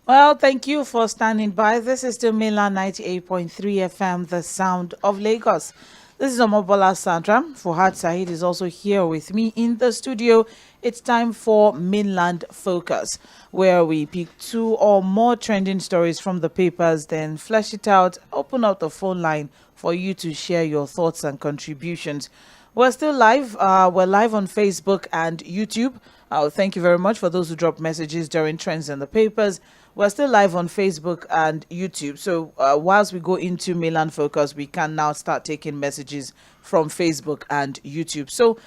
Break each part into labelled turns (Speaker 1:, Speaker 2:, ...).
Speaker 1: Well, thank you for standing by. This is the Milan 98.3 FM, the sound of Lagos. This is Omobola Sandra. Fuhad Saeed is also here with me in the studio. It's time for Mainland Focus, where we pick two or more trending stories from the papers, then flesh it out, open up the phone line for you to share your thoughts and contributions. We're still live. We're live on Facebook and YouTube. Thank you very much for those who dropped messages during trends in the papers. We're still live on Facebook and YouTube. So whilst we go into Mainland Focus, we can now start taking messages from Facebook and YouTube. So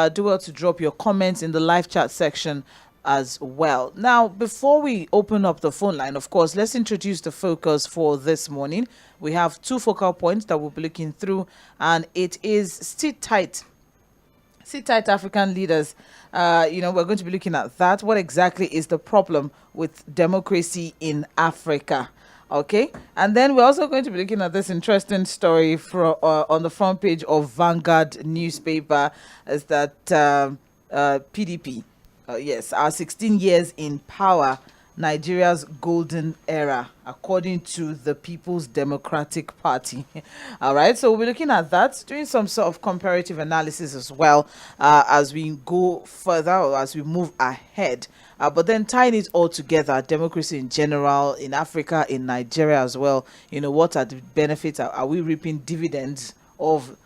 Speaker 1: do well to drop your comments in the live chat section as well. Now, before we open up the phone line, of course, let's introduce the focus for this morning. We have two focal points that we'll be looking through, and it is sit tight African leaders. We're going to be looking at that. What exactly is the problem with democracy in Africa? Okay, and then we're also going to be looking at this interesting story on the front page of Vanguard newspaper, is that PDP, yes, our 16 years in power, Nigeria's golden era, according to the People's Democratic Party. All right, so we'll be looking at that, doing some sort of comparative analysis as well as we go further or as we move ahead. But then tying it all together, democracy in general, in Africa, in Nigeria as well. What are the benefits? Are we reaping dividends of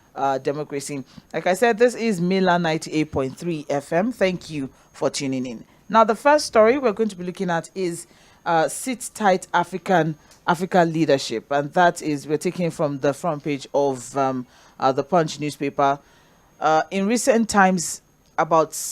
Speaker 1: democracy? Like I said, this is Milan 98.3 FM. Thank you for tuning in. Now, the first story we're going to be looking at is sit tight African leadership, and that is, we're taking from the front page of the Punch newspaper. In recent times, this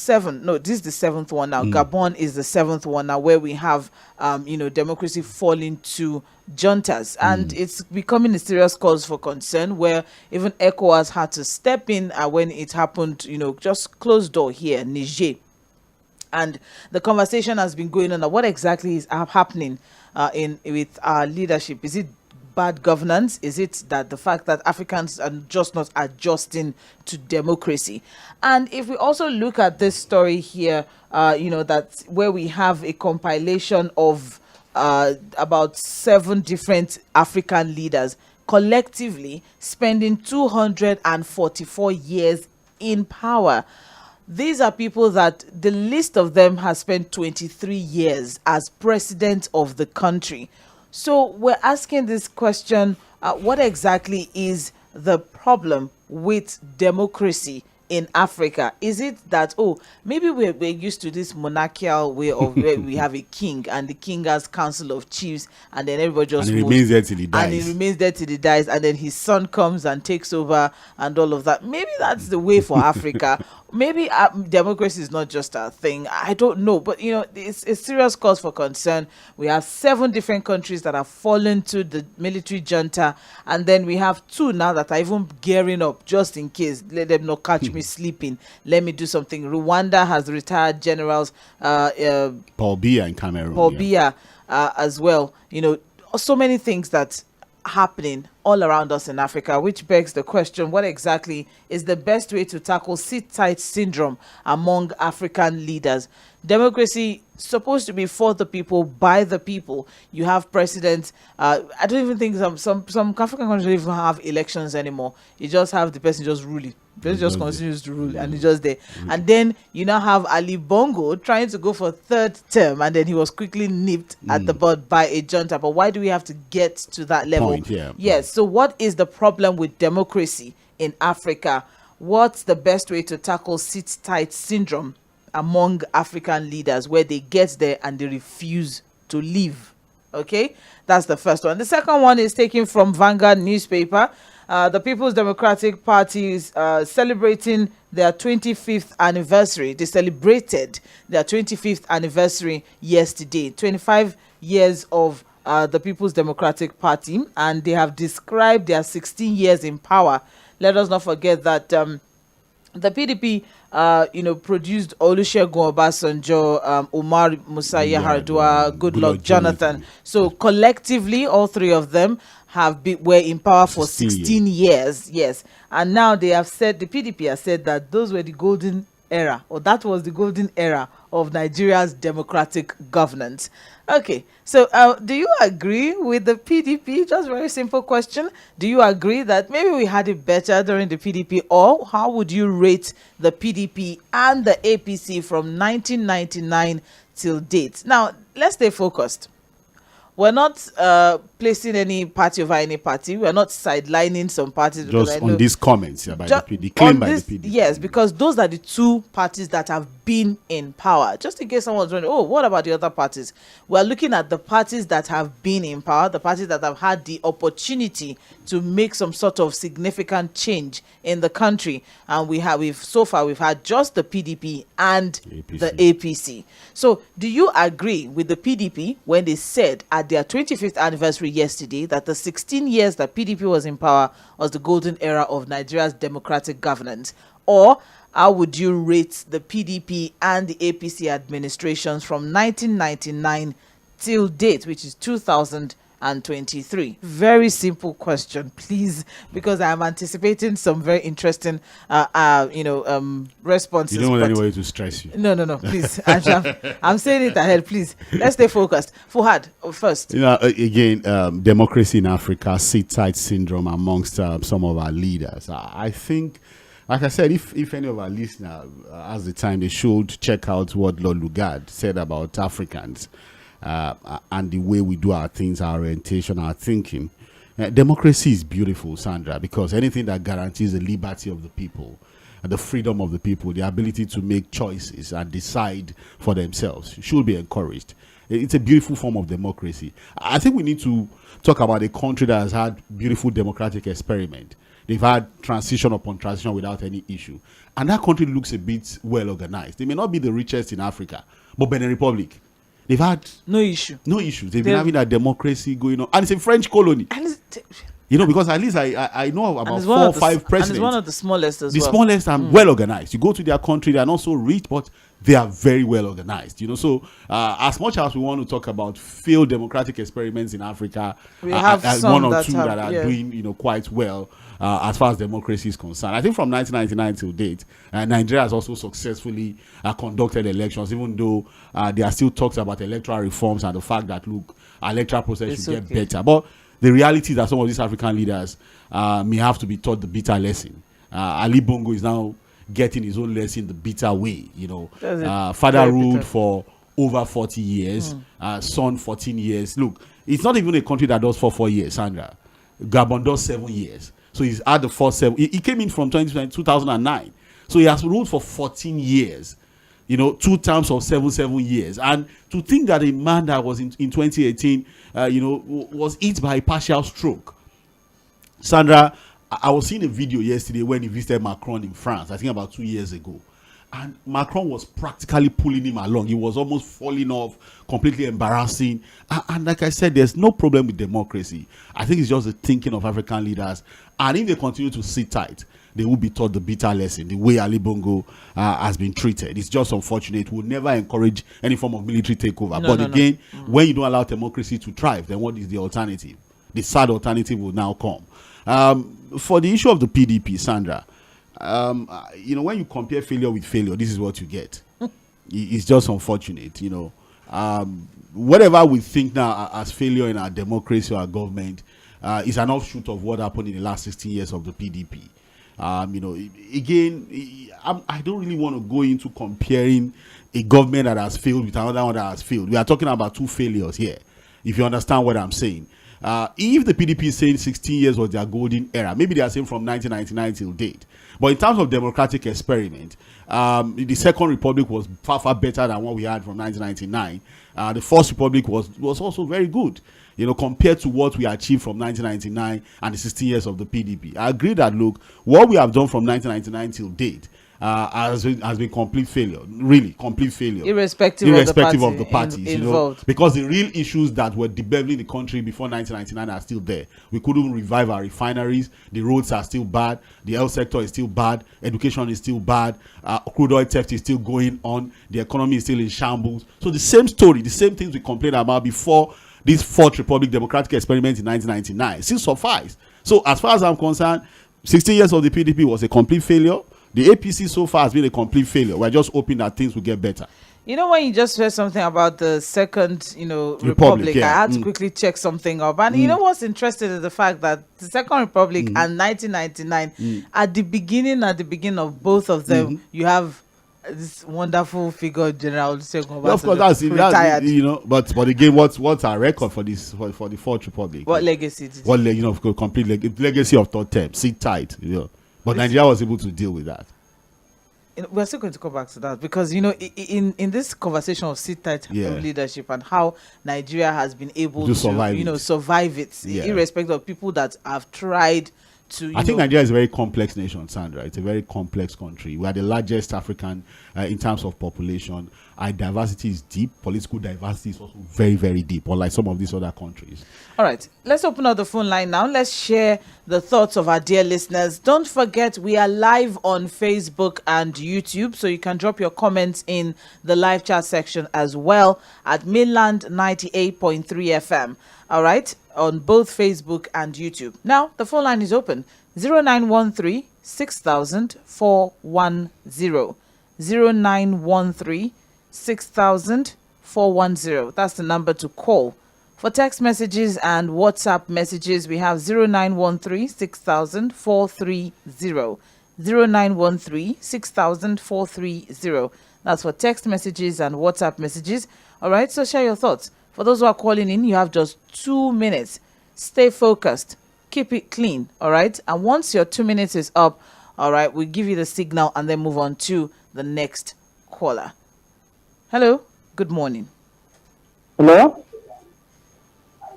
Speaker 1: is the seventh one now. Gabon is the seventh one now, where we have democracy falling to juntas, and it's becoming a serious cause for concern, where even ECOWAS had to step in when it happened, just closed door here, Niger. And the conversation has been going on. What exactly is happening with our leadership? Is it bad governance? Is it that the fact that Africans are just not adjusting to democracy? And if we also look at this story here, that where we have a compilation of about 7 different African leaders collectively spending 244 years in power. These are people that the list of them has spent 23 years as president of the country. So we're asking this question, what exactly is the problem with democracy in Africa? Is it that, maybe we're used to this monarchical way of where we have a king, and the king has council of chiefs, and then everybody just
Speaker 2: remains there till he dies.
Speaker 1: And he remains there till he dies, and then his son comes and takes over and all of that. Maybe that's the way for Africa. Maybe democracy is not just a thing. I don't know. But, it's a serious cause for concern. We have 7 different countries that have fallen to the military junta. And then we have 2 now that are even gearing up just in case. Let them not catch me sleeping. Let me do something. Rwanda has retired generals.
Speaker 2: Paul Biya in Cameroon.
Speaker 1: Paul Biya as well. So many things that happening all around us in Africa, which begs the question, what exactly is the best way to tackle sit-tight syndrome among African leaders? Democracy supposed to be for the people, by the people. You have presidents. I don't even think some African countries don't even have elections anymore. You just have the person just ruling. The person just continues to rule, and he's just there. And then you now have Ali Bongo trying to go for 3rd term, and then he was quickly nipped at the bud by a junta. But why do we have to get to that level? Yes. So what is the problem with democracy in Africa? What's the best way to tackle sit-tight syndrome among African leaders, where they get there and they refuse to leave? Okay, that's the first one. The second one is taken from Vanguard newspaper. The People's Democratic Party is celebrating their 25th anniversary. They celebrated their 25th anniversary yesterday. 25 years of the People's Democratic Party, and they have described their 16 years in power. Let us not forget that the PDP produced Olusegun Obasanjo, Umar Musa Yar'Adua, Goodluck Jonathan. So collectively, all 3 of them were in power for 16 years. Yes. And now they have said, the PDP has said that those were the golden era, or that was the golden era of Nigeria's democratic governance. Okay, so do you agree with the PDP? Just very simple question. Do you agree that maybe we had it better during the PDP, or how would you rate the PDP and the APC from 1999 till date? Now, let's stay focused. We're not placing any party over any party. We're not sidelining some parties.
Speaker 2: Just on these comments by the PDP, claimed by the PDP.
Speaker 1: Yes, because those are the two parties that have been in power. Just in case someone's wondering, oh, what about the other parties? We're looking at the parties that have been in power, the parties that have had the opportunity to make some sort of significant change in the country. And so far we've had just the PDP and the APC. So do you agree with the PDP when they said at their 25th anniversary yesterday that the 16 years that PDP was in power was the golden era of Nigeria's democratic governance? Or how would you rate the PDP and the APC administrations from 1999 till date, which is 2023? Very simple question, please, because I'm anticipating some very interesting, responses.
Speaker 2: You don't want anybody to stress you.
Speaker 1: No, please. I'm saying it ahead, please. Let's stay focused. Fouad, first.
Speaker 2: Again, democracy in Africa, sit-tight syndrome amongst some of our leaders. I think, like I said, if any of our listeners has the time, they should check out what Lord Lugard said about Africans and the way we do our things, our orientation, our thinking. Democracy is beautiful, Sandra, because anything that guarantees the liberty of the people, the freedom of the people, the ability to make choices and decide for themselves should be encouraged. It's a beautiful form of democracy. I think we need to talk about a country that has had beautiful democratic experiment. They've had transition upon transition without any issue. And that country looks a bit well organized. They may not be the richest in Africa, but Benin Republic, they've had
Speaker 1: no issues.
Speaker 2: They've been having that democracy going on. And it's a French colony. Because at least I know about 4 or 5 presidents. And
Speaker 1: it's one of the smallest as well.
Speaker 2: The smallest and well organized. You go to their country, they are not so rich, but they are very well organized. So as much as we want to talk about failed democratic experiments in Africa,
Speaker 1: we have
Speaker 2: one or two that are doing quite well as far as democracy is concerned. I think from 1999 till date, Nigeria has also successfully conducted elections, even though there are still talks about electoral reforms and the fact that, look, our electoral process should get better. But the reality is that some of these African leaders may have to be taught the bitter lesson. Ali Bongo is now getting his own lesson the bitter way. Father ruled for over 40 years, son 14 years. Look, it's not even a country that does for 4 years, Sandra. Gabon does 7 years. So he's at the first 7. He came in from 2009. So he has ruled for 14 years. 2 terms of 7 years. And to think that a man that was in 2018, was hit by a partial stroke. Sandra, I was seeing a video yesterday when he visited Macron in France, I think about 2 years ago. And Macron was practically pulling him along. He was almost falling off, completely embarrassing. And like I said, there's no problem with democracy. I think it's just the thinking of African leaders. And if they continue to sit tight, they will be taught the bitter lesson, the way Ali Bongo has been treated. It's just unfortunate. We'll never encourage any form of military takeover. When you don't allow democracy to thrive, then what is the alternative? The sad alternative will now come. For the issue of the PDP, Sandra, when you compare failure with failure, this is what you get. It's just unfortunate, whatever we think now as failure in our democracy or our government is an offshoot of what happened in the last 16 years of the PDP. Again, I don't really want to go into comparing a government that has failed with another one that has failed. We are talking about 2 failures here, if you understand what I'm saying. If the PDP is saying 16 years was their golden era, maybe they are saying from 1999 till date. But in terms of democratic experiment, the Second Republic was far, far better than what we had from 1999. The First Republic was also very good, compared to what we achieved from 1999 and the 16 years of the PDP. I agree that, look, what we have done from 1999 till date has been complete failure, really complete failure,
Speaker 1: irrespective of the parties
Speaker 2: involved. Because the real issues that were debating the country before 1999 are still there. We couldn't revive our refineries, the roads are still bad, the health sector is still bad, education is still bad, crude oil theft is still going on, the economy is still in shambles. So the same story, the same things we complained about before this Fourth Republic democratic experiment in 1999 still suffice. So as far as I'm concerned, 16 years of the PDP was a complete failure. The APC so far has been a complete failure. We're just hoping that things will get better.
Speaker 1: You know, when you just said something about the second, Republic,
Speaker 2: yeah.
Speaker 1: I had to quickly check something up. And you know what's interesting is the fact that the Second Republic and 1999, at the beginning of both of them, you have this wonderful figure, General Olusegun Obasanjo,
Speaker 2: Of course, that's
Speaker 1: retired.
Speaker 2: But again, what's our record for this for the Fourth Republic?
Speaker 1: What legacy did
Speaker 2: complete legacy of third term, sit tight, But Nigeria was able to deal with that.
Speaker 1: We're still going to come back to that because in this conversation of sit tight leadership and how Nigeria has been able to survive it, irrespective of people that have tried to.
Speaker 2: I think Nigeria is a very complex nation, Sandra. It's a very complex country. We are the largest African in terms of population. Our diversity is deep. Political diversity is also very, very deep, unlike some of these other countries.
Speaker 1: All right, let's open up the phone line now. Let's share the thoughts of our dear listeners. Don't forget, we are live on Facebook and YouTube, so you can drop your comments in the live chat section as well at Mainland 98.3 FM. All right, on both Facebook and YouTube. Now, the phone line is open. 0913 6000 410. 0913 6000 410. That's the number to call. For text messages and WhatsApp messages, we have 0913 6000 430. 0913 6000 430. That's for text messages and WhatsApp messages. All right, so share your thoughts. For those who are calling in, you have just 2 minutes. Stay focused. Keep it clean. All right. And once your 2 minutes is up, all right, we'll give you the signal and then move on to the next caller. Hello. Good morning.
Speaker 3: Hello.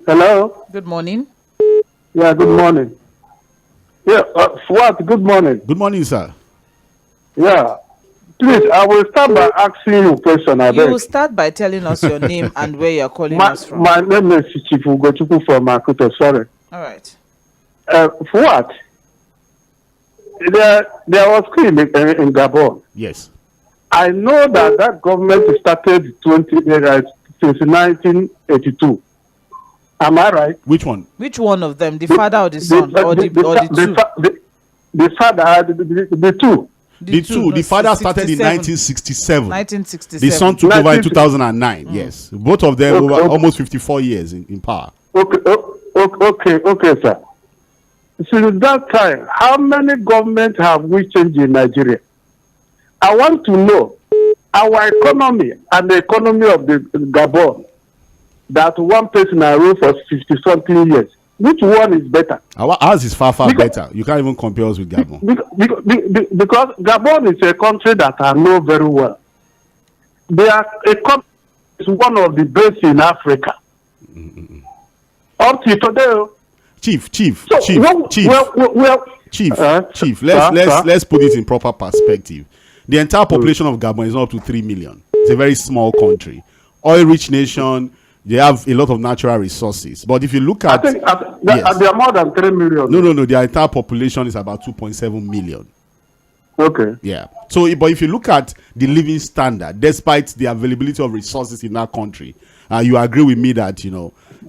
Speaker 3: Hello.
Speaker 1: Good morning.
Speaker 3: Yeah, good morning. Yeah, Fuad, good morning.
Speaker 2: Good morning, sir.
Speaker 3: Yeah. Please, I will start by asking you a question.
Speaker 1: You will start by telling us your name and where you're calling us from.
Speaker 3: My name is Chief FᴜΓᴜ from Makuto. Sorry.
Speaker 1: All right.
Speaker 3: Fuad, there was coup in Gabon.
Speaker 2: Yes.
Speaker 3: I know that government started since 1982. Am I right?
Speaker 2: Which one?
Speaker 1: Which one of them? The father or the son? Or the two?
Speaker 3: The father, the two.
Speaker 2: The father started in 1967.
Speaker 1: 1967.
Speaker 2: The son took over in 2009. Yes. Both of them over almost 54 years in power.
Speaker 3: Okay, sir. Since that time, how many governments have we changed in Nigeria? I want to know our economy and the economy of the Gabon that one person ruled for 50-something years. Which one is better?
Speaker 2: Ours is far better. You can't even compare us with Gabon.
Speaker 3: Because Gabon is a country that I know very well. Their economy is one of the best in Africa. Up to today. Chief.
Speaker 2: Let's put it in proper perspective. The entire population of Gabon is not up to 3 million. It's a very small country. Oil-rich nation. They have a lot of natural resources. But if you look at...
Speaker 3: they are more than 3 million.
Speaker 2: No. Their entire population is about 2.7 million.
Speaker 3: Okay.
Speaker 2: Yeah. So, but if you look at the living standard, despite the availability of resources in that country, you agree with me that,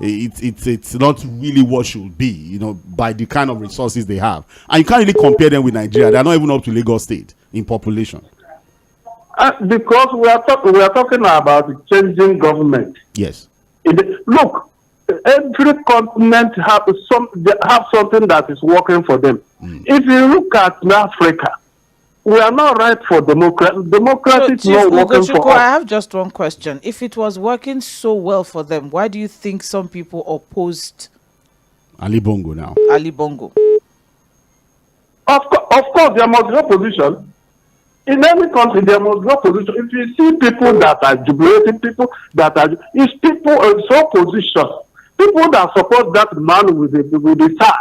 Speaker 2: it's not really what should be, by the kind of resources they have. And you can't really compare them with Nigeria. They're not even up to Lagos State in population.
Speaker 3: Because we are talking about changing government.
Speaker 2: Yes.
Speaker 3: Look, every continent have something that is working for them. If you look at Africa, we are not right for democracy. Democracy is not working for us.
Speaker 1: I have just one question. If it was working so well for them, why do you think some people opposed
Speaker 2: Ali Bongo now?
Speaker 1: Ali Bongo.
Speaker 3: Of course, there must be opposition. In any country, there must be opposition. If you see people that are jubilating, it's people in so position, people that support that man with the star.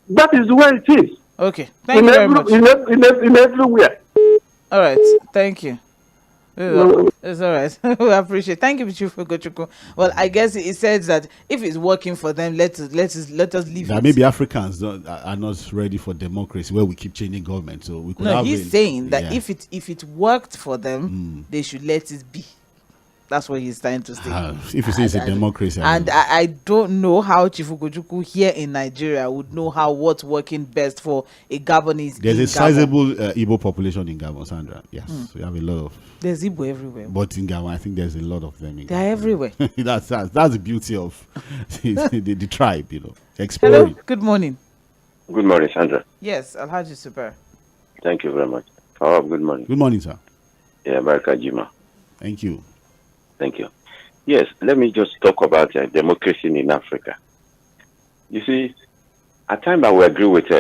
Speaker 3: That is where it is.
Speaker 1: Okay, thank you very much.
Speaker 3: In everywhere.
Speaker 1: All right, thank you. It's all right. We appreciate it. Thank you, Chief FᴜΓᴜ. Well, I guess it says that if it's working for them, let us leave it.
Speaker 2: Maybe Africans are not ready for democracy where we keep changing government. So we could
Speaker 1: he's saying that if it worked for them, they should let it be. That's what he's trying to say.
Speaker 2: If you say it's a democracy.
Speaker 1: I don't know how Chief Ugochukwu here in Nigeria would know what's working best for a Gabonese.
Speaker 2: There's a sizable Igbo population in Gabon, Sandra. Yes, we have a lot of.
Speaker 1: There's Igbo everywhere.
Speaker 2: But in Gabon, I think there's a lot of them.
Speaker 1: They're everywhere.
Speaker 2: that's the beauty of the tribe, exploring.
Speaker 1: Hello, good morning.
Speaker 4: Good morning, Sandra.
Speaker 1: Yes, Alhaji Super.
Speaker 4: Thank you very much. Good morning.
Speaker 2: Good morning, sir.
Speaker 4: Yeah, Baraka Jima.
Speaker 2: Thank you.
Speaker 4: Thank you. Yes, let me just talk about democracy in Africa. You see, at times I will agree with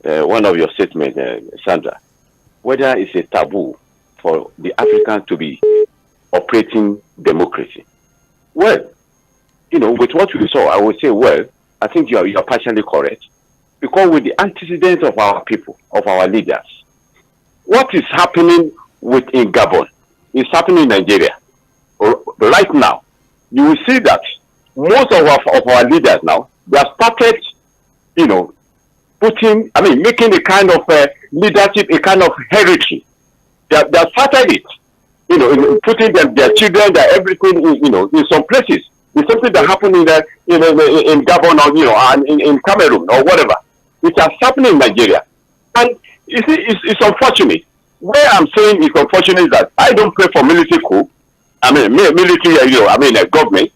Speaker 4: one of your statements, Sandra, whether it's a taboo for the African to be operating democracy. Well, with what we saw, I would say, well, I think you are partially correct. Because with the antecedents of our people, of our leaders, what is happening in Gabon is happening in Nigeria. Right now, you will see that most of our leaders now, they have started, making a kind of leadership, a kind of heritage. They have started it, putting their children, their everything, in some places. It's something that happened in Gabon or, and in Cameroon or whatever. It has happened in Nigeria. And you see, it's unfortunate. Where I'm saying it's unfortunate is that I don't pray for military coup. Military, government,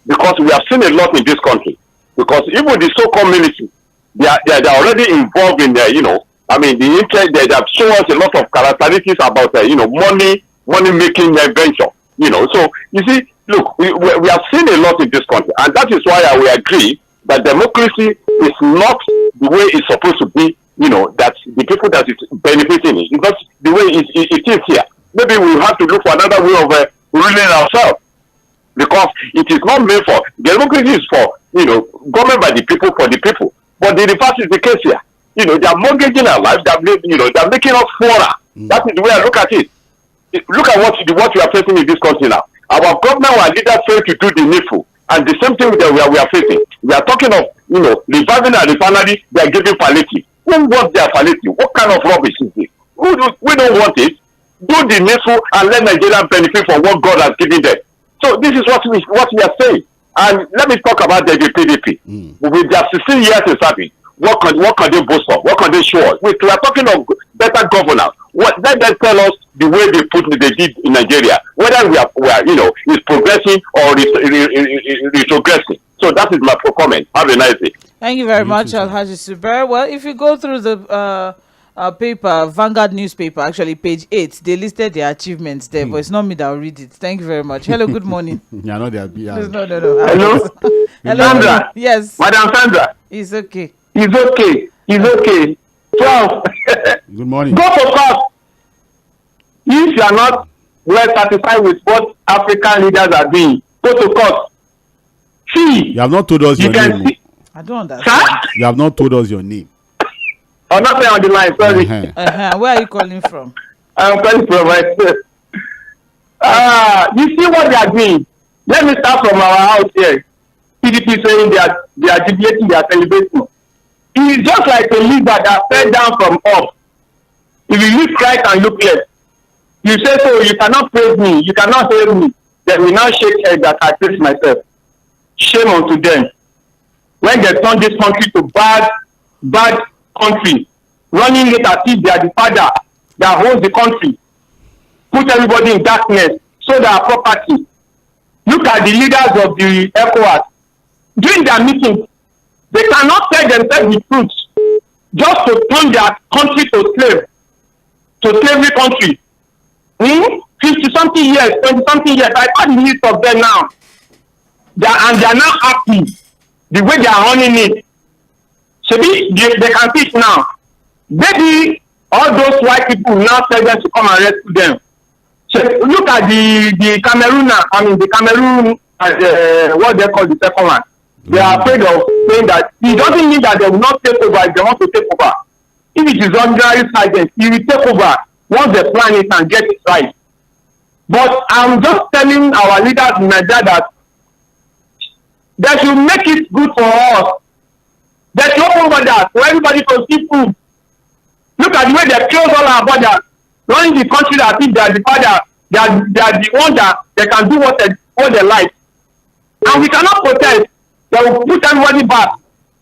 Speaker 4: because we have seen a lot in this country. Because even the so-called military, they are already involved in the interest. They have shown us a lot of characteristics about money making venture. So you see, look, we have seen a lot in this country, and that is why I will agree that democracy is not the way it's supposed to be. That the people that is benefiting it. It's not the way it is here. Maybe we have to look for another way of ruling ourselves, because it is not made for democracy. Is for government by the people for the people. But the reverse is the case here. They are mortgaging our lives. They are making us poorer. That is the way I look at it. Look at what we are facing in this country now. Our government, our leaders fail to do the needful, and the same thing that we are facing. We are talking of reviving a refinery. They are giving palliative. Who wants their palliative? What kind of rubbish is this? We don't want it. Do the needful and let Nigeria benefit from what God has given them. So this is what we are saying. And let me talk about the PDP. With their 16 years in service, what can they boast of? What can they show us? We are talking of better governance. Let them tell us the way they did in Nigeria, whether we are is progressing or retrogressing. So that is my comment. Have a nice day.
Speaker 1: Thank you very much, Alhaji Super. Well, if you go through the paper, Vanguard newspaper, actually page 8, they listed their achievements there, but it's not me that will read it. Thank you very much. Hello, good morning.
Speaker 2: Yeah, no,
Speaker 1: No.
Speaker 3: Hello?
Speaker 1: Hello,
Speaker 3: Sandra.
Speaker 1: Yes.
Speaker 3: Madam Sandra.
Speaker 1: It's okay.
Speaker 3: It's okay. 12.
Speaker 2: Good morning.
Speaker 3: Go to court. If you are not well satisfied with what African leaders are doing, go to court. See.
Speaker 2: You have not told us your name.
Speaker 1: I don't understand.
Speaker 3: Sir?
Speaker 2: You have not told us your name.
Speaker 3: I'm not saying on the line, sorry.
Speaker 1: Where are you calling from?
Speaker 3: I'm calling from myself. You see what they are doing? Let me start from our house here. PDP saying they are jubilating, they are celebrating. It is just like a lizard that fell down from up. If you look right and look left, you say, so you cannot praise me, you cannot hail me. Then we now shake head that I praise myself. Shame unto them. When they turn this country to bad country, running it as if they are the father that holds the country, put everybody in darkness, so their property. Look at the leaders of the ECOWAS. During their meetings, they cannot tell themselves the truth, just to turn their country to slavery country. 50-something years, 20-something years, I had the list of them now. They are now happy the way they are running it. So they can teach now. Maybe all those white people now tell them to come and rescue them. So look at the Cameroon, the Cameroon, what they call the second one. They are afraid of saying that it doesn't mean that they will not take over if they want to take over. If it is ordinary silence, he will take over once they plan it and get it right. But I'm just telling our leaders in Nigeria that they should make it good for us. They should open borders for everybody to see food. Look at the way they close all our borders, running the country that if they are the father, They are the ones that they can do what they like. And we cannot protest. They will put everybody back.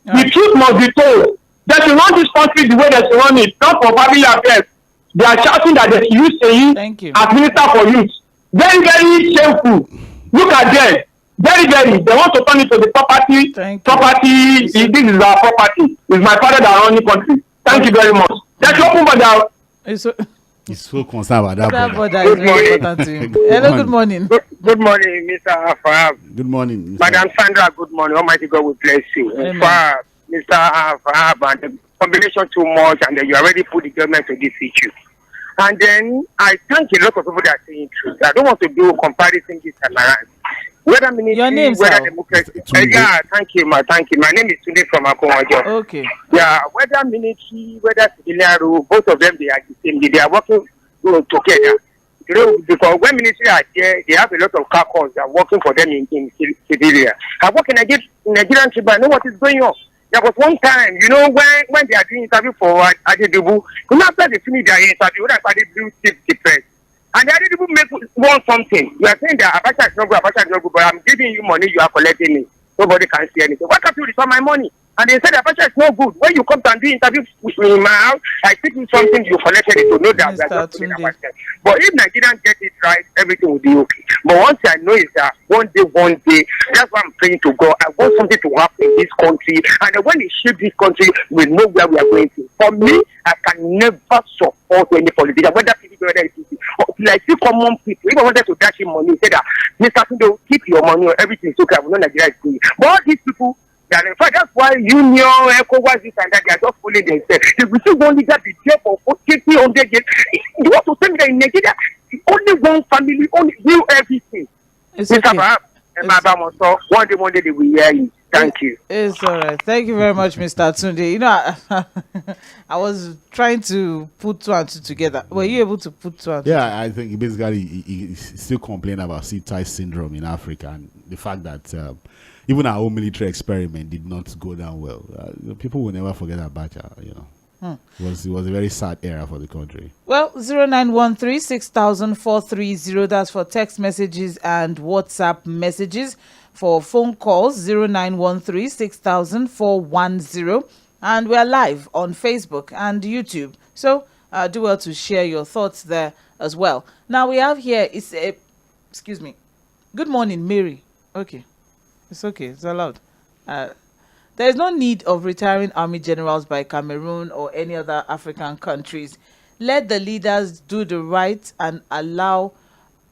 Speaker 3: The truth must be told. They should run this country the way they should run it, not for family affairs. They are shouting that they use 𝐴ᴜ as minister for youth. Very, very shameful. Look at them. Very, very. They want to turn it to the property. This is our property. It's my father that runs the country. Thank you very much. Let's open for
Speaker 2: He's so concerned about that.
Speaker 1: Is very important to him. Hello, good morning.
Speaker 5: Good morning, Mr. Fahab.
Speaker 2: Good morning,
Speaker 5: Madam Sandra, good morning. Almighty God will bless you. Fahab, Mr. Fahab, and the combination too much, and then you already put the government to this issue. And then I thank a lot of people that are saying truth. I don't want to do comparison this time around. Whether ministry,
Speaker 1: your name,
Speaker 5: whether democracy. Yeah, thank you, ma. Thank you. My name is Tunde from Akonwajo.
Speaker 1: Okay.
Speaker 5: Yeah, whether military, whether civilian rule, both of them, they are the same. They are working together. You know, because when military are there, they have a lot of carcons that are working for them in civilian. I work in Nigerian tribe. I know what is going on. There was one time, you know, when they are doing interview for Adedubu, after they finish their interview, that's why they do chief defense. And the Adedubu want something. You are saying that Abacha is not good, but I'm giving you money, you are collecting it. Nobody can see anything. Why can't you return my money? And they said Abacha is no good. When you come to and do interview with me in my house, I think you something you collected it to know that we are just doing Abacha. But if Nigerians get it right, everything will be okay. But one thing I know is that one day, that's why I'm praying to God. I want something to happen in this country. And when it shapes this country, we know where we are going to. For me, I can never support any politician, whether PDP, whether APC. Like see common people, if I wanted to dash him money, say that Mr. Tunde, keep your money or everything is okay. I will not Nigeria is good. But all these people, that in fact, that's why Union, ECOWAS, this and that, they are just fooling themselves. If we see one leader be there for 50 years, you want to tell me that in Nigeria, only one family, only do everything.
Speaker 1: It's okay.
Speaker 5: One day they will hear you. Thank you.
Speaker 1: It's all right. Thank you very much, Mr. Tunde. You know, I was trying to put two and two together. Were you able to put two and two?
Speaker 2: Yeah, I think basically he's still complaining about C-type syndrome in Africa and the fact that even our own military experiment did not go down well. People will never forget Abacha, you know. It was a very sad era for the country.
Speaker 1: Well, 0913 6000 that's for text messages and WhatsApp messages. For phone calls, 0913 6000 and we're live on Facebook and YouTube. So do well to share your thoughts there as well. Now we have here, excuse me. Good morning, Mary. Okay. It's okay. It's allowed. There is no need of retiring army generals by Cameroon or any other African countries. Let the leaders do the right and allow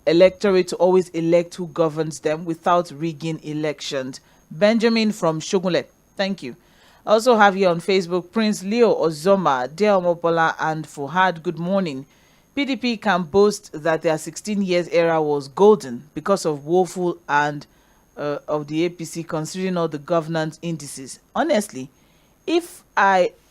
Speaker 1: electorate to always elect who governs them without rigging elections. Benjamin from Shogunle. Thank you. I also have here on Facebook Prince Leo Ozoma, Deomobola, and Fuhad. Good morning. PDP can boast that their 16 years era was golden because of woeful and of the APC, considering all the governance indices. Honestly, if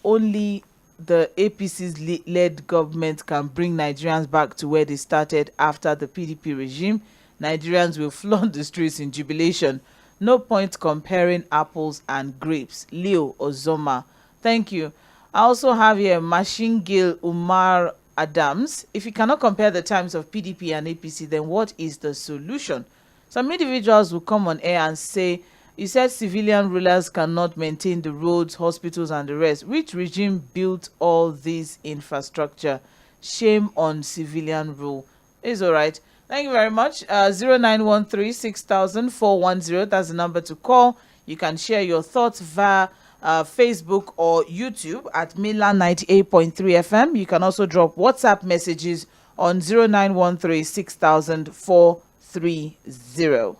Speaker 1: only the APC's led government can bring Nigerians back to where they started after the PDP regime, Nigerians will flood the streets in jubilation. No point comparing apples and grapes. Leo Ozoma. Thank you. I also have here Machine Gill Umar Adams. If you cannot compare the times of PDP and APC, then what is the solution? Some individuals will come on air and say, you said civilian rulers cannot maintain the roads, hospitals, and the rest. Which regime built all this infrastructure? Shame on civilian rule. It's all right. Thank you very much. 0913 6000 that's the number to call. You can share your thoughts via Facebook or YouTube at Milan 98.3 FM. You can also drop WhatsApp messages on 0913 6000 Hello.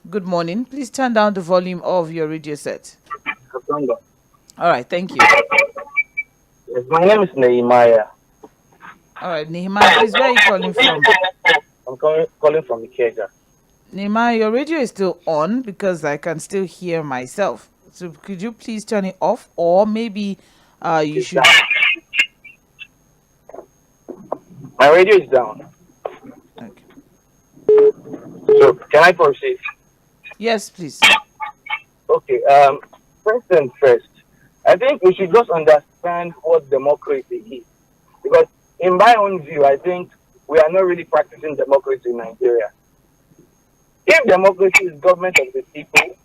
Speaker 1: Good morning. Please turn down the volume of your radio set. All right. Thank you.
Speaker 6: Yes, my name is Nehemiah.
Speaker 1: All right, Nehemiah. Please, where are you calling from?
Speaker 6: I'm calling from Ikeja.
Speaker 1: Nehemiah, your radio is still on because I can still hear myself. So could you please turn it off, or maybe you should.
Speaker 6: My radio is down.
Speaker 1: Okay.
Speaker 6: So can I proceed?
Speaker 1: Yes, please.
Speaker 6: Okay. First and first, I think we should just understand what democracy is, because in my own view, I think we are not really practicing democracy in Nigeria. If democracy is government of the people,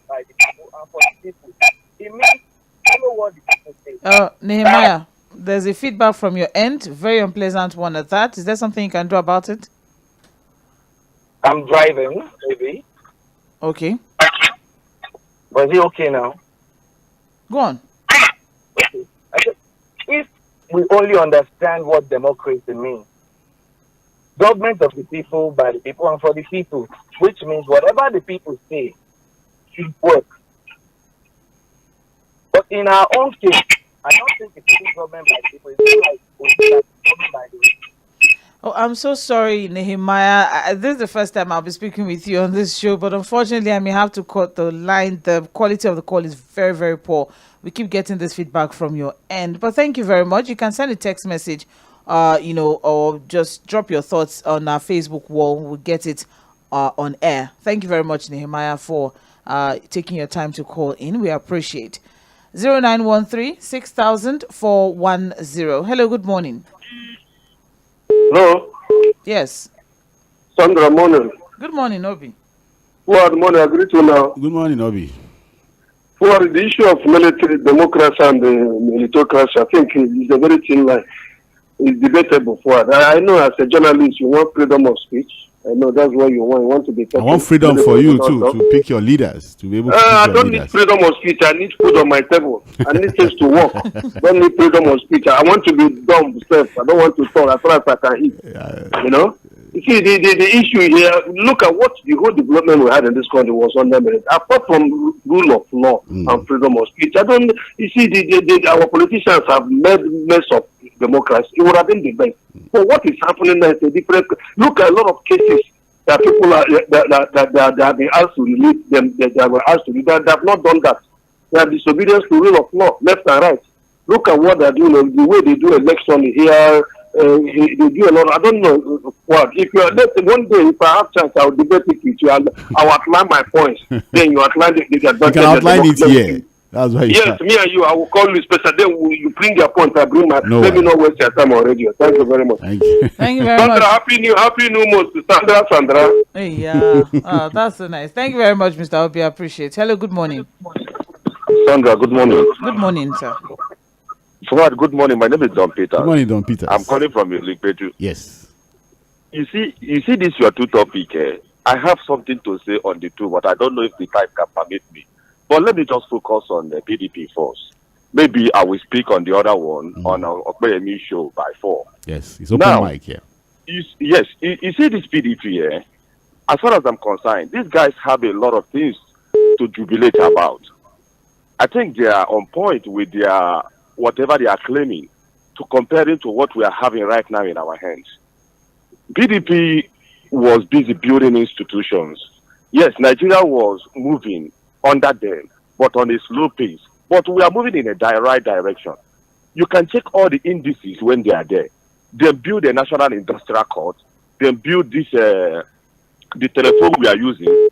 Speaker 6: by the people, and for the people, it means follow what the people say.
Speaker 1: Nehemiah, there's a feedback from your end, very unpleasant one at that. Is there something you can do about it?
Speaker 6: I'm driving, maybe.
Speaker 1: Okay.
Speaker 6: But is it okay now?
Speaker 1: Go on.
Speaker 6: Okay. If we only understand what democracy means, government of the people, by the people, and for the people, which means whatever the people say should work. But in our own case, I don't think it's government by the people. It's government by the people.
Speaker 1: Oh, I'm so sorry, Nehemiah. This is the first time I'll be speaking with you on this show, but unfortunately, I may have to cut the line. The quality of the call is very, very poor. We keep getting this feedback from your end, but thank you very much. You can send a text message, or just drop your thoughts on our Facebook wall. We'll get it on air. Thank you very much, Nehemiah, for taking your time to call in. We appreciate. 0913 6000 410. Hello, good morning.
Speaker 3: Hello.
Speaker 1: Yes.
Speaker 3: Sandra, morning.
Speaker 1: Good morning, Obi.
Speaker 3: Good morning. I greet you now.
Speaker 2: Good morning, Obi.
Speaker 3: For the issue of military democracy and meritocracy, I think it's a very thin line. It's debatable. I know as a journalist, you want freedom of speech. I know that's what you want. You want to be.
Speaker 2: I want freedom for you too, to pick your leaders, to be able to pick
Speaker 3: I
Speaker 2: your
Speaker 3: don't
Speaker 2: leaders.
Speaker 3: need freedom of speech. I need food on my table. I need things to work. Don't need freedom of speech. I want to be dumb self. I don't want to talk as far as I can eat. You know? You see, the issue here, look at what the whole development we had in this country was under merit. Apart from rule of law and freedom of speech, you see, our politicians have made mess of democracy. It would have been the best. But what is happening now is a different. Look at a lot of cases that people are that have been asked to release them. They were asked to release. They have not done that. They have disobedience to rule of law, left and right. Look at what they're doing. The way they do election here. They do a lot. I don't know what. If you are one day, if I have chance, I will debate it with you. I will outline my points. Then you outline the advantage.
Speaker 2: You can outline it here. That's why.
Speaker 3: Yes, me and you. I will call you special. Then you bring your point. I bring my. Let me not waste your time on radio. Thank you very much.
Speaker 2: Thank you.
Speaker 1: Thank you very
Speaker 3: Sandra,
Speaker 1: much.
Speaker 3: happy new month to Sandra.
Speaker 1: Hey, yeah. Oh, that's so nice. Thank you very much, Mr. Obi. I appreciate it. Hello, good morning.
Speaker 3: Sandra, good morning.
Speaker 1: Good morning, sir.
Speaker 7: Fuad, good morning. My name is Don Peter.
Speaker 2: Good morning, Don Peter.
Speaker 7: I'm calling from 𝐿ipeju.
Speaker 2: Yes.
Speaker 7: You see this your two topic. I have something to say on the two, but I don't know if the time can permit me. But let me just focus on the PDP first. Maybe I will speak on the other one on our 𝐴ᴏ show by 4.
Speaker 2: Yes, it's open
Speaker 7: now,
Speaker 2: mic here.
Speaker 7: You see this PDP, as far as I'm concerned, these guys have a lot of things to jubilate about. I think they are on point with their whatever they are claiming to compare it to what we are having right now in our hands. PDP was busy building institutions. Yes, Nigeria was moving under them, but on a slow pace. But we are moving in a right direction. You can check all the indices when they are there. They build a national industrial court. They build this, the telephone we are using.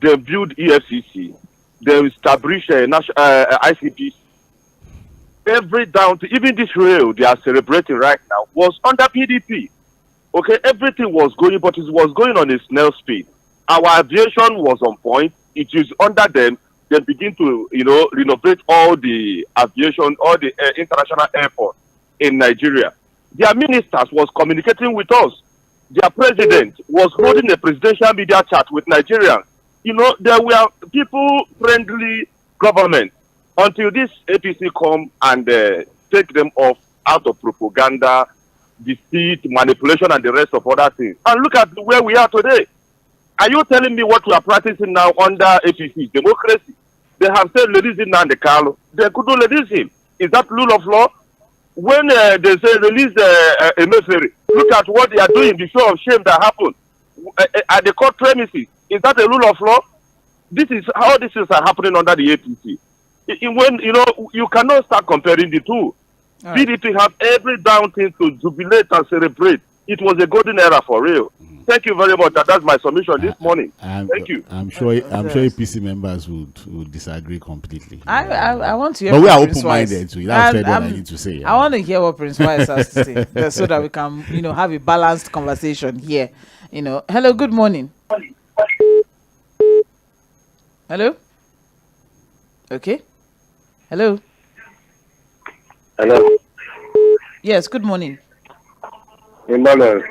Speaker 7: They build EFCC. They establish ICP. Every down to even this rail they are celebrating right now was under PDP. Okay, everything was going, but it was going on a snail speed. Our aviation was on point. It is under them. They begin to, renovate all the aviation, all the international airports in Nigeria. Their ministers was communicating with us. Their president was holding a presidential media chat with Nigerians. There were people-friendly government. Until this APC come and take them off out of propaganda, deceit, manipulation, and the rest of other things. And look at where we are today. Are you telling me what we are practicing now under APC? Democracy. They have said release him Nnamdi Kanu. They couldn't release him. Is that rule of law? When they say release Emefiele, look at what they are doing, the show of shame that happened at the court premises. Is that a rule of law? This is how these things are happening under the APC. When you cannot start comparing the two. Right. PDP have every down thing to jubilate and celebrate. It was a golden era for real. Thank you very much. That's my submission this morning. Thank you.
Speaker 2: I'm sure APC members would disagree completely.
Speaker 1: I want to hear.
Speaker 2: But we are open-minded to it. That's what I need to say.
Speaker 1: I want to hear what Prince Wise has to say, so that we can, have a balanced conversation here. Hello, good morning. Hello. Okay. Hello.
Speaker 8: Hello.
Speaker 1: Yes, good morning.
Speaker 8: Emmanuel.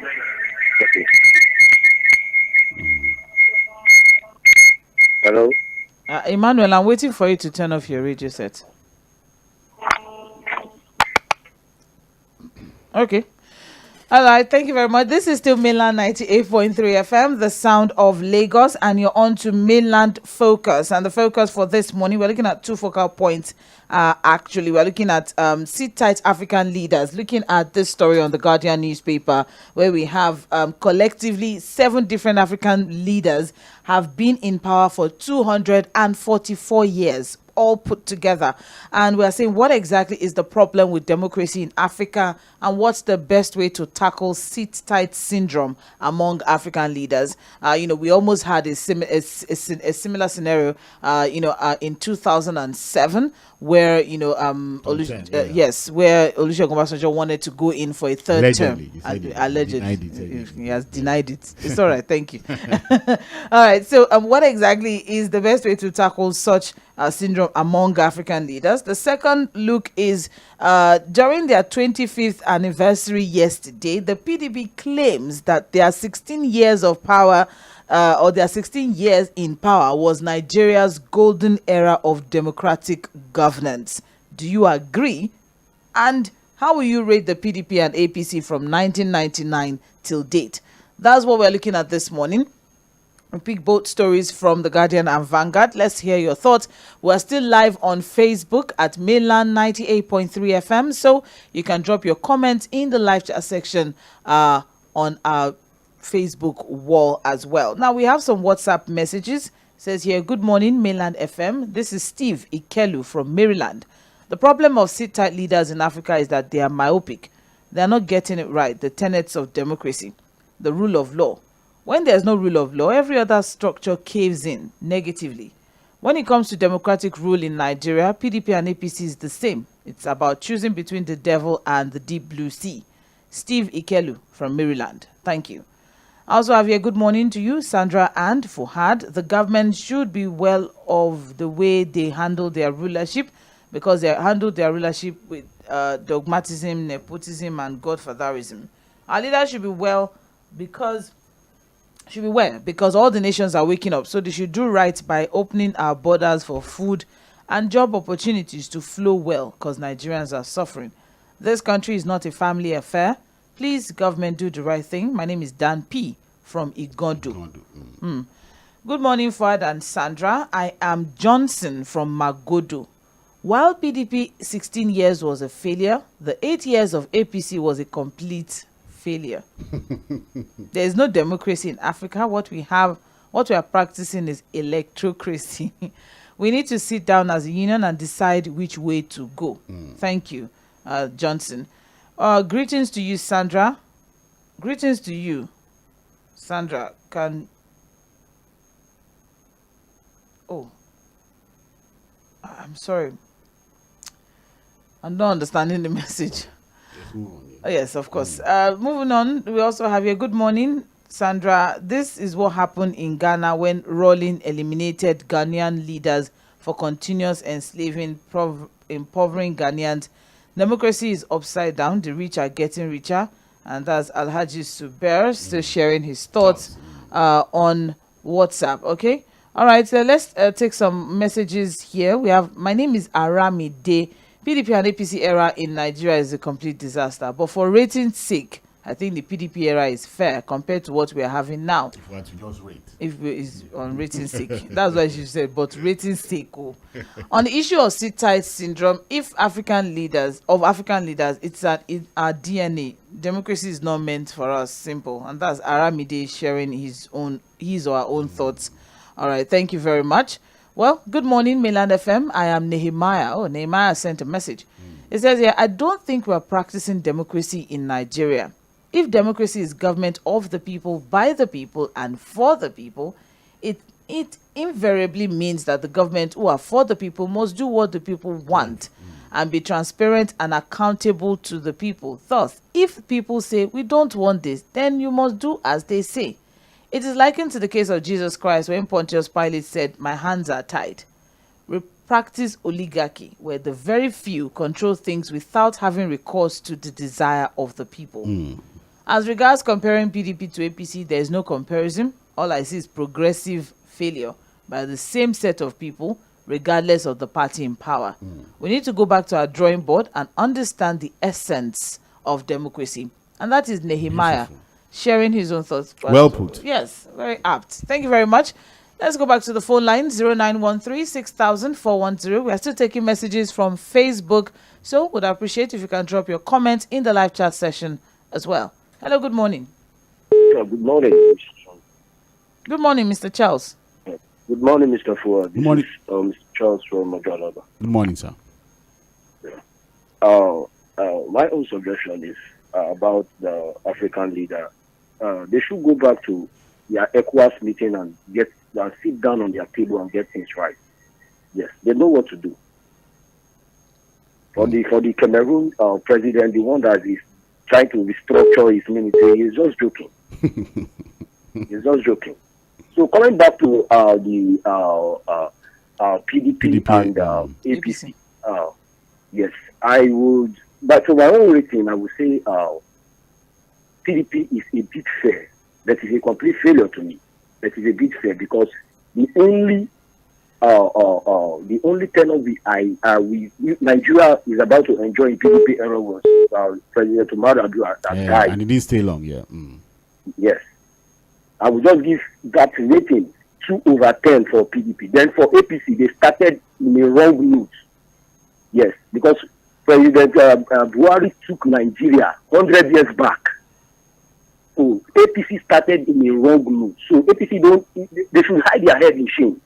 Speaker 8: Hello.
Speaker 1: Emmanuel, I'm waiting for you to turn off your radio set. Okay. All right, thank you very much. This is still Mainland 98.3 FM, the sound of Lagos, and you're on to Mainland Focus. And the focus for this morning, we're looking at two focal points. Actually, we're looking at sit tight African leaders, looking at this story on the Guardian newspaper, where we have collectively 7 different African leaders have been in power for 244 years. All put together, and we are saying what exactly is the problem with democracy in Africa, and what's the best way to tackle sit tight syndrome among African leaders. We almost had a similar scenario in 2007, where where Olusegun Obasanjo wanted to go in for a third term. Allegedly, he has denied it. It's all right, thank you. All right, so what exactly is the best way to tackle such syndrome among African leaders? The second look is during their 25th anniversary yesterday, the PDP claims that their 16 years of power or their 16 years in power was Nigeria's golden era of democratic governance. Do you agree? And how will you rate the PDP and APC from 1999 till date? That's what we're looking at this morning. We pick both stories from The Guardian and Vanguard. Let's hear your thoughts. We're still live on Facebook at Mainland 98.3 FM, so you can drop your comments in the live chat section on our Facebook wall as well. Now, we have some WhatsApp messages. It says here, good morning, Mainland FM. This is Steve Ikelu from Maryland. The problem of sit-tight leaders in Africa is that they are myopic. They are not getting it right, the tenets of democracy, the rule of law. When there's no rule of law, every other structure caves in negatively. When it comes to democratic rule in Nigeria, PDP and APC is the same. It's about choosing between the devil and the deep blue sea. Steve Ikelu from Maryland. Thank you. I also have here, good morning to you, Sandra and Fuhad. The government should be well of the way they handle their rulership, because they handle their rulership with dogmatism, nepotism, and godfatherism. Our leaders should be well because all the nations are waking up, so they should do right by opening our borders for food and job opportunities to flow well, because Nigerians are suffering. This country is not a family affair. Please, government, do the right thing. My name is Dan P. from Igondo. Good morning, Fuad and Sandra. I am Johnson from Magodo. While PDP 16 years was a failure, the 8 years of APC was a complete failure. There is no democracy in Africa. What we are practicing is electrocracy. We need to sit down as a union and decide which way to go. Thank you, Johnson. Greetings to you, Sandra. Greetings to you, Sandra. I'm sorry. I'm not understanding the message. Oh, yes, of course. Moving on, we also have here, good morning, Sandra. This is what happened in Ghana when Rawlings eliminated Ghanaian leaders for continuous enslaving, impovering Ghanaians. Democracy is upside down. The rich are getting richer. And that's Alhaji Suber still sharing his thoughts on WhatsApp. Okay. All right. So let's take some messages here. We have, my name is Aramide. PDP and APC era in Nigeria is a complete disaster. But for rating's sake, I think the PDP era is fair compared to what we are having now.
Speaker 2: If we had to just rate.
Speaker 1: If it's on rating's sake. That's why she said, but rating's sake. Oh. On the issue of sit-tight syndrome, if African leaders, it's our DNA. Democracy is not meant for us. Simple. And that's Aramide sharing his or her own thoughts. All right. Thank you very much. Well, good morning, Mainland FM. I am Nehemiah. Oh, Nehemiah sent a message. It says here, I don't think we're practicing democracy in Nigeria. if democracy is government of the people, by the people, and for the people, it invariably means that the government who are for the people must do what the people want and be transparent and accountable to the people. Thus, if people say, we don't want this, then you must do as they say. It is likened to the case of Jesus Christ when Pontius Pilate said, my hands are tied. We practice oligarchy, where the very few control things without having recourse to the desire of the people. As regards comparing PDP to APC, there is no comparison. All I see is progressive failure by the same set of people, regardless of the party in power. We need to go back to our drawing board and understand the essence of democracy. And that is Nehemiah sharing his own thoughts.
Speaker 2: Well put.
Speaker 1: Yes, very apt. Thank you very much. Let's go back to the phone line, 0913-6000-410. We are still taking messages from Facebook, so would appreciate if you can drop your comments in the live chat session as well. Hello, good morning.
Speaker 8: Good morning.
Speaker 1: Good morning, Mr. Charles.
Speaker 8: Good morning, Mr. Ford.
Speaker 2: Good morning.
Speaker 8: Mr. Charles from Majalaba.
Speaker 2: Good morning, sir.
Speaker 8: My own suggestion is about the African leader. They should go back to their ECOWAS meeting and sit down on their table and get things right. Yes, they know what to do. For the Cameroon president, the one that is trying to restructure his military, he's just joking. He's just joking. So coming back to the PDP and APC, yes, I would. But for my own rating, I would say PDP is a bit fair. That is a complete failure to me. That is a bit fair because the only tenor Nigeria is about to enjoy in PDP era was President Umaru Adua that died.
Speaker 2: And it didn't stay long,
Speaker 8: Yes. I will just give that rating 2/10 for PDP. Then for APC, they started in a wrong route. Yes, because President Buhari took Nigeria 100 years back. So APC started in a wrong route. So APC they should hide their head in shame.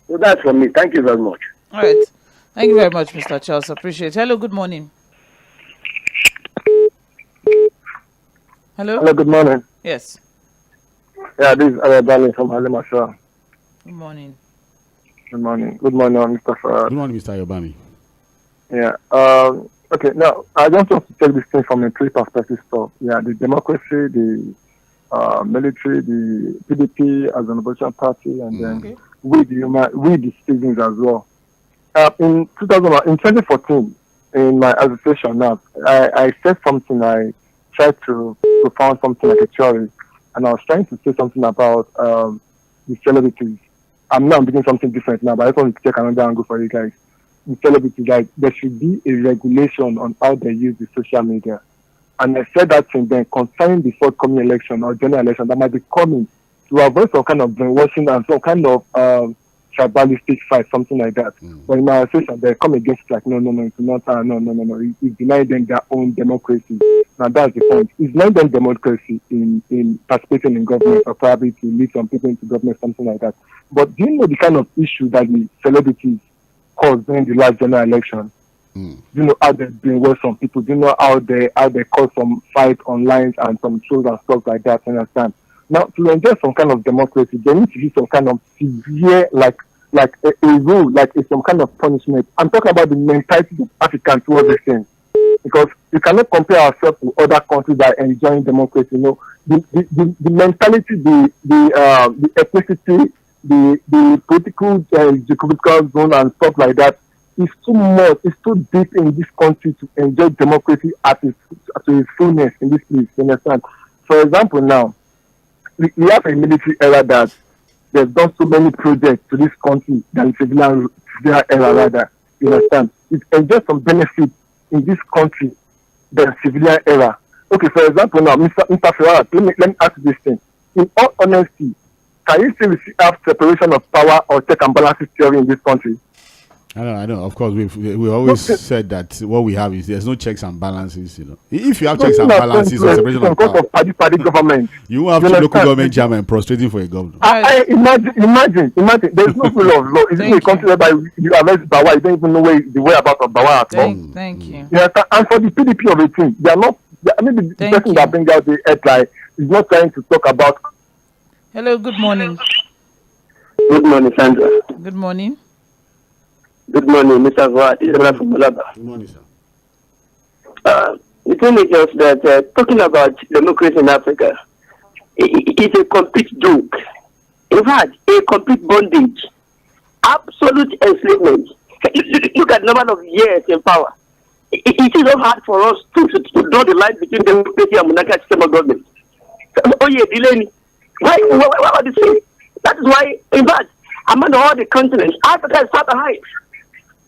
Speaker 8: So that's for me. Thank you very much.
Speaker 1: All right. Thank you very much, Mr. Charles. Appreciate it. Hello, good morning. Hello?
Speaker 9: Hello, good morning.
Speaker 1: Yes.
Speaker 9: Yeah, this is Arebali from Alimasha.
Speaker 1: Good morning.
Speaker 9: Good morning. Good morning, Mr. Farad.
Speaker 2: Good morning, Mr. Ayobami.
Speaker 9: Yeah. Okay, now, I just want to take this thing from a three perspective stuff. Yeah, the democracy, the military, the PDP as an opposition party, and then we the citizens as well. In 2014, in my association now, I said something, I tried to found something like a theory, and I was trying to say something about the celebrities. I'm doing something different now, but I just want to check another angle for you guys. The celebrities, like, there should be a regulation on how they use the social media. And I said that thing then concerning the forthcoming election or general election that might be coming, to avoid some kind of brainwashing and some kind of tribalistic fight, something like that. But in my association, they come against it like, no, it's not, no. It's denying them their own democracy. Now that's the point. It's not them democracy in participating in government or probably to lead some people into government, something like that. But do you know the kind of issue that the celebrities caused during the last general election? Do you know how they brainwash some people? Do you know how they cause some fight online and some shows and stuff like that? You understand? Now, to enjoy some kind of democracy, there needs to be some kind of severe, like a rule, like some kind of punishment. I'm talking about the mentality of Africans towards this thing, because you cannot compare ourselves to other countries that are enjoying democracy. You know, the mentality, the ethnicity, the political geographical zone and stuff like that is too much. It's too deep in this country to enjoy democracy at its fullness in this place. You understand? For example, now we have a military era that they've done so many projects to this country than civilian era rather. You understand? It enjoys some benefit in this country than civilian era. Okay, for example, now, Mr. Ferrara, let me ask you this thing. In all honesty, can you still have separation of power or check and balances theory in this country?
Speaker 2: I know. Of course, we always said that what we have is there's no checks and balances. You know, if you have checks and balances or separation of power,
Speaker 9: party government,
Speaker 2: you won't have local government chairman prostrating for a governor.
Speaker 9: I imagine. There's no rule of law. It's in a country whereby you arrest Bawa, you don't even know the whereabouts of Bawa at all.
Speaker 1: Thank you.
Speaker 9: Yeah, and for the PDP of 18, they are not I mean, the person that brings out the headline is not trying to talk about.
Speaker 1: Hello, good morning.
Speaker 8: Good morning, Sandra.
Speaker 1: Good morning.
Speaker 8: Good morning, Mr. Vard. Good
Speaker 2: morning, sir.
Speaker 8: The thing is just that talking about democracy in Africa, it's a complete joke. In fact, a complete bondage. Absolute enslavement. Look at the number of years in power. It is so hard for us to draw the line between democracy and monarchical system of government. Oh yeah, Delaney. Why are they saying? That is why, in fact, among all the continents, Africa is far behind.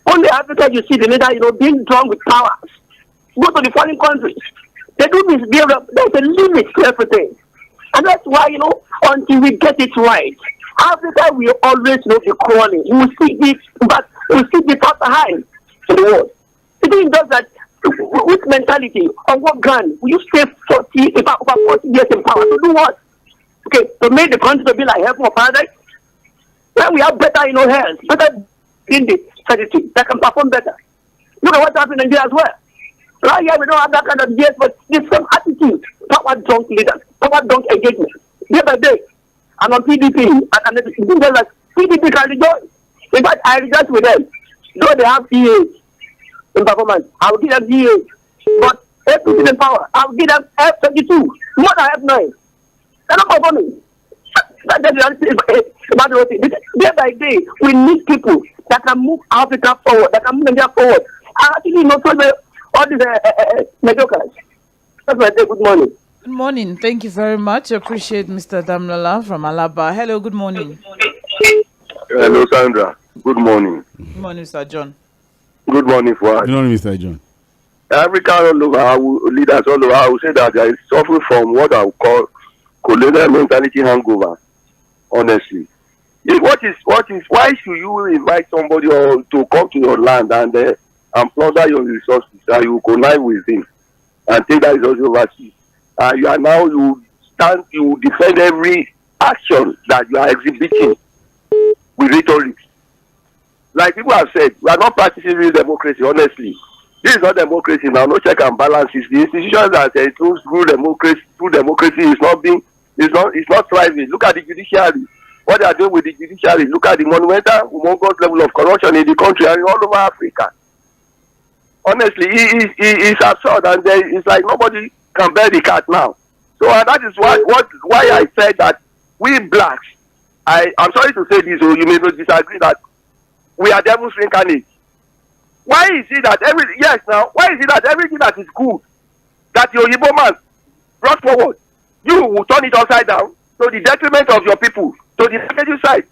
Speaker 8: Only Africa you see the leader, being drawn with powers. Go to the foreign countries. They do misbehave. There's a limit to everything. And that's why, until we get it right, Africa will always be crawling. We will see this, but we will see the far behind in the world. The thing is that with mentality, on what ground will you stay about 40 years in power? To do what? Okay, to make the country to be like heaven or paradise? When we have better, health, better in the strategy that can perform better. Look at what's happening in Nigeria as well. Right here, we don't have that kind of years, but the same attitude, power drunk leaders, power drunk engagement, day by day. And on PDP, and the like PDP can rejoice. In fact, I rejoice with them. Though they have CAs in performance, I will give them CAs. But APC in power, I will give them F-22, more than F-9. They're not performing. That's the reality. Day by day, we need people that can move Africa forward, that can move Nigeria forward. I actually not all these mediocres. That's why I say good morning.
Speaker 1: Good morning. Thank you very much. Appreciate Mr. Damlola from Alaba. Hello, good morning.
Speaker 7: Hello, Sandra. Good morning.
Speaker 1: Good morning, Mr. John.
Speaker 7: Good morning, Fuad.
Speaker 2: Good morning, Mr. John.
Speaker 7: African all over, leaders all over, I will say that they are suffering from what I would call colonial mentality hangover, honestly. Why should you invite somebody to come to your land and plunder your resources and you connive with him and take that resource overseas? You defend every action that you are exhibiting with rhetoric. Like people have said, we are not practicing real democracy, honestly. This is not democracy now, no check and balances. The institutions that includes true democracy is not thriving. Look at the judiciary. What they are doing with the judiciary. Look at the monumental, humongous level of corruption in the country and all over Africa. Honestly, it's absurd, and it's like nobody can bear the cat now. So that is why I said that we blacks, I'm sorry to say this, or you may not disagree, that we are devil's reincarnate. Why is it that everything that is good, that your Igbo man brought forward, you will turn it upside down to the detriment of your people, to the negative side,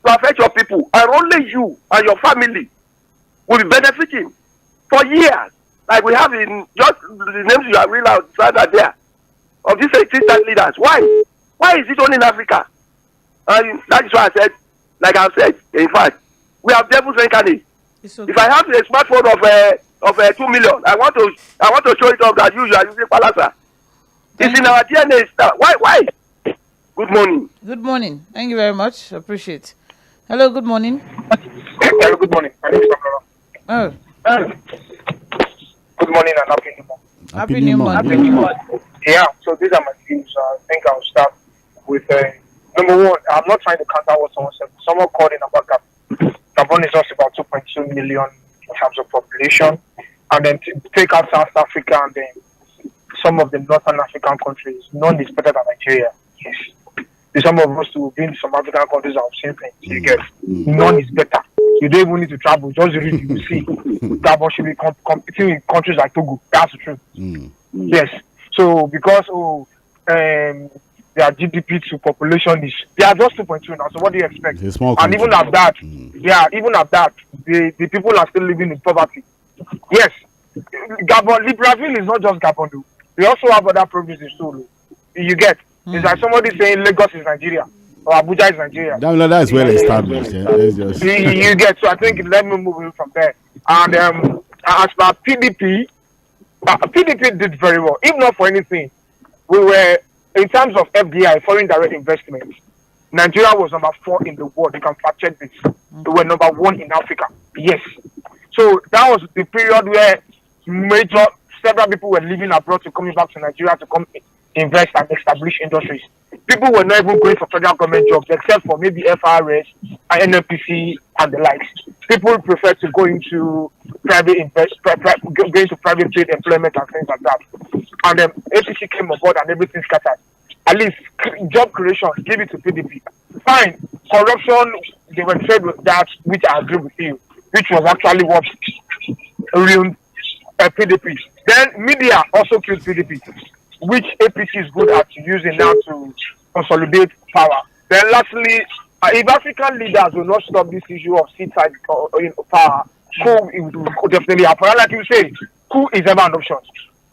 Speaker 7: to affect your people, and only you and your family will be benefiting for years, like we have in just the names you have read out there of these 18 leaders. Why is it only in Africa? And that is why I said, like I said, in fact, we have devils incarnate. Okay. If I have a smartphone of 2 million, I want to show it off that you are using Palasa. It's in our DNA. Why? Good morning.
Speaker 1: Good morning. Thank you very much. Appreciate. Hello. Good morning.
Speaker 5: Hello. Good morning. My name is
Speaker 1: Oh.
Speaker 5: Good morning and happy new month.
Speaker 1: Happy new month.
Speaker 5: Happy new month. Yeah. So these are my views. I think I'll start with number one. I'm not trying to counter what someone said. Someone called in about Gabon. Gabon is just about 2.2 million in terms of population, and then take out South Africa and then some of the Northern African countries. None is better than Nigeria. Yes. Some of us who've been to some African countries have seen things. You get none is better. You don't even need to travel. Just read, you see. Gabon should be competing with countries like Togo. That's the truth. Yes. So because their GDP to population they are just 2.2 now. So what do you expect? And even at that, the people are still living in poverty. Yes. Gabon, Libreville is not just Gabon though. We also have other provinces too. You get. It's like somebody saying Lagos is Nigeria or Abuja is Nigeria.
Speaker 2: That is well established.
Speaker 5: You get. So I think let me move in from there. And as for PDP did very well. If not for anything, we were, in terms of FDI, foreign direct investment, Nigeria was number 4 in the world. You can fact check this. We were number 1 in Africa. Yes. So that was the period where major several people were leaving abroad to coming back to Nigeria to come invest and establish industries. People were not even going for federal government jobs except for maybe FRS, NNPC, and the likes. People prefer to go into going to private paid employment and things like that. And then APC came on board and everything scattered. At least job creation, give it to PDP. Fine, corruption, they were trade with that, which I agree with you, which was actually what ruined PDP. Then media also killed PDP, which APC is good at using now to consolidate power. Then lastly, if African leaders will not stop this issue of seat-side power, coup definitely happen. Like you say, coup is ever an option.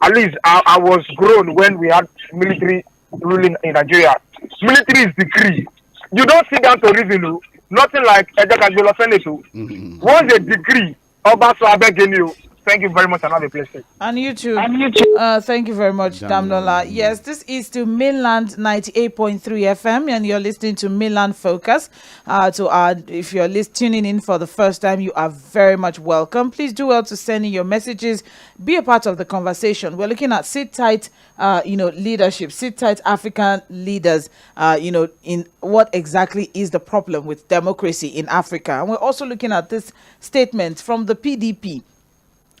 Speaker 5: At least I was grown when we had military ruling in Nigeria. Military is decree. You don't sit down to reason. Nothing like 𝐴𝑗ẹ́-ká-gbé-lọ-sẹ́nẹ̀tì. Once a decree, Ọba sọ abẹ́gẹ́ni o. Thank you very much and have a blessed day.
Speaker 1: And you too. Thank you very much, Damnola. Yes, this is to Mainland 98.3 FM, and you're listening to Mainland Focus. If you're tuning in for the first time, you are very much welcome. Please do well to send in your messages. Be a part of the conversation. We're looking at sit-tight, leadership, sit-tight African leaders, in what exactly is the problem with democracy in Africa. And we're also looking at this statement from the PDP.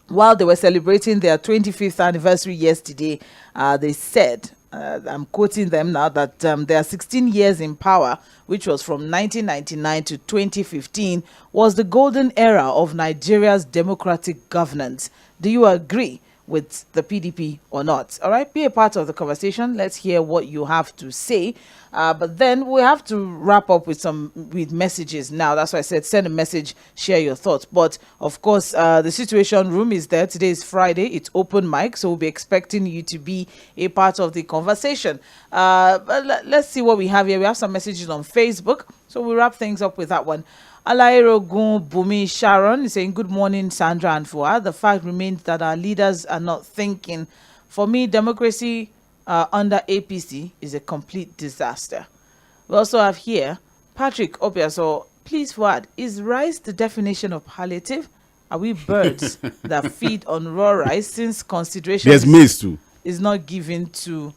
Speaker 1: While they were celebrating their 25th anniversary yesterday, they said, I'm quoting them now, that their 16 years in power, which was from 1999 to 2015, was the golden era of Nigeria's democratic governance. Do you agree with the PDP or not? All right, be a part of the conversation. Let's hear what you have to say. But then we have to wrap up with messages now. That's why I said send a message, share your thoughts. But of course, the Situation Room is there. Today is Friday. It's open mic, so we'll be expecting you to be a part of the conversation. But let's see what we have here. We have some messages on Facebook, so we'll wrap things up with that one. 𝐴láìrógún Bùnmi Sharon is saying, good morning, Sandra and Fuad. The fact remains that our leaders are not thinking. For me, democracy under APC is a complete disaster. We also have here Patrick Obiaso. Please, Fuad, is rice the definition of palliative? Are we birds that feed on raw rice, since consideration is not given to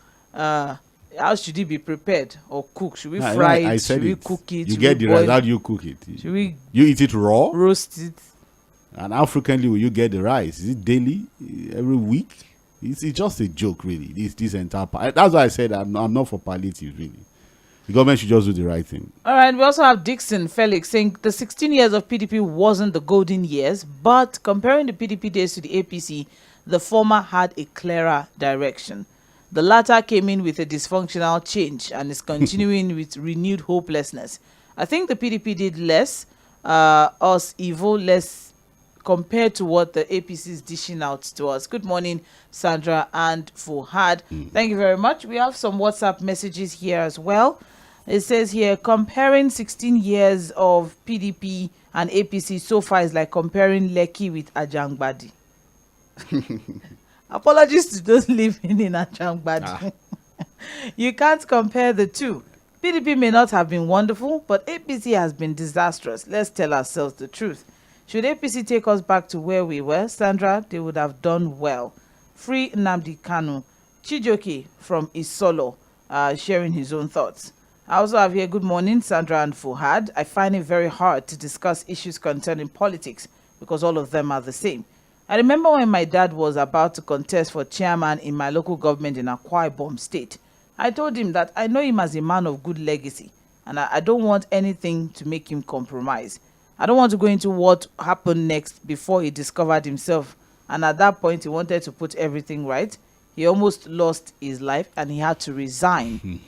Speaker 1: how should it be prepared or cooked? Should we fry it? Should we cook it?
Speaker 2: You get the rice. How do you cook it?
Speaker 1: Should we
Speaker 2: eat it raw?
Speaker 1: Roast it?
Speaker 2: And how frequently will you get the rice? Is it daily? Every week? It's just a joke, really. This entire part. That's why I said I'm not for palliative, really. The government should just do the right thing.
Speaker 1: All right. We also have Dixon Felix saying the 16 years of PDP wasn't the golden years, but comparing the PDP days to the APC, the former had a clearer direction. The latter came in with a dysfunctional change and is continuing with renewed hopelessness. I think the PDP did less, us evil, less compared to what the APC is dishing out to us. Good morning, Sandra and Fuad. Thank you very much. We have some WhatsApp messages here as well. It says here, comparing 16 years of PDP and APC so far is like comparing Lekki with Ajangbadi. Apologies to those living in Ajangbadi. You can't compare the two. PDP may not have been wonderful, but APC has been disastrous. Let's tell ourselves the truth. Should APC take us back to where we were, Sandra, they would have done well. Free Nnamdi Kanu. Chijoke from Isolo, sharing his own thoughts. I also have here, good morning, Sandra and Fuad. I find it very hard to discuss issues concerning politics because all of them are the same. I remember when my dad was about to contest for chairman in my local government in Aᴌ-Ibom State. I told him that I know him as a man of good legacy, and I don't want anything to make him compromise. I don't want to go into what happened next before he discovered himself, and at that point he wanted to put everything right. He almost lost his life and he had to resign.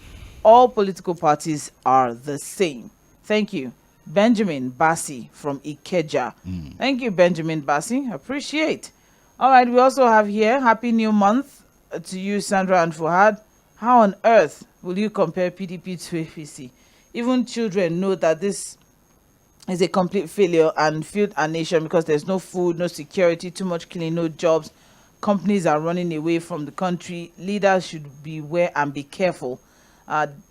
Speaker 1: All political parties are the same. Thank you. Benjamin Bassi from Ikeja. Thank you, Benjamin Bassi. Appreciate. All right, we also have here, Happy New Month to you, Sandra and Fuad. How on earth will you compare PDP to APC? Even children know that this is a complete failure and failed our nation because there's no food, no security, too much killing, no jobs. Companies are running away from the country. Leaders should beware and be careful.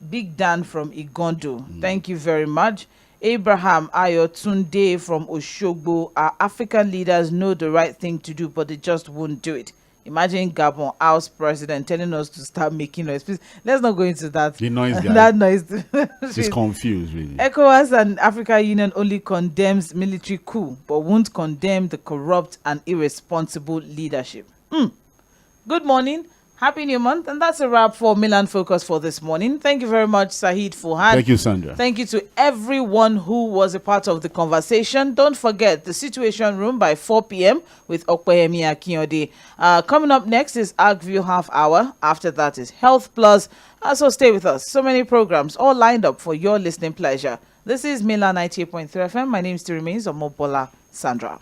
Speaker 1: Big Dan from Igondo. Thank you very much. Abraham Ayotunde from Oshogbo. Our African leaders know the right thing to do, but they just won't do it. Imagine Gabon House President telling us to start making noise. Please, let's not go into that.
Speaker 2: The noise guy.
Speaker 1: That noise.
Speaker 2: She's confused, really.
Speaker 1: ECOWAS and African Union only condemns military coup, but won't condemn the corrupt and irresponsible leadership. Good morning. Happy New Month. And that's a wrap for Milan Focus for this morning. Thank you very much, Saheed Fuhad.
Speaker 2: Thank you, Sandra.
Speaker 1: Thank you to everyone who was a part of the conversation. Don't forget the Situation Room by 4 p.m. with Okpeyemi Akinode. Coming up next is AgView Half Hour. After that is Health Plus. So stay with us. So many programs all lined up for your listening pleasure. This is Milan 98.3 FM. My name still remains Omobola Sandra.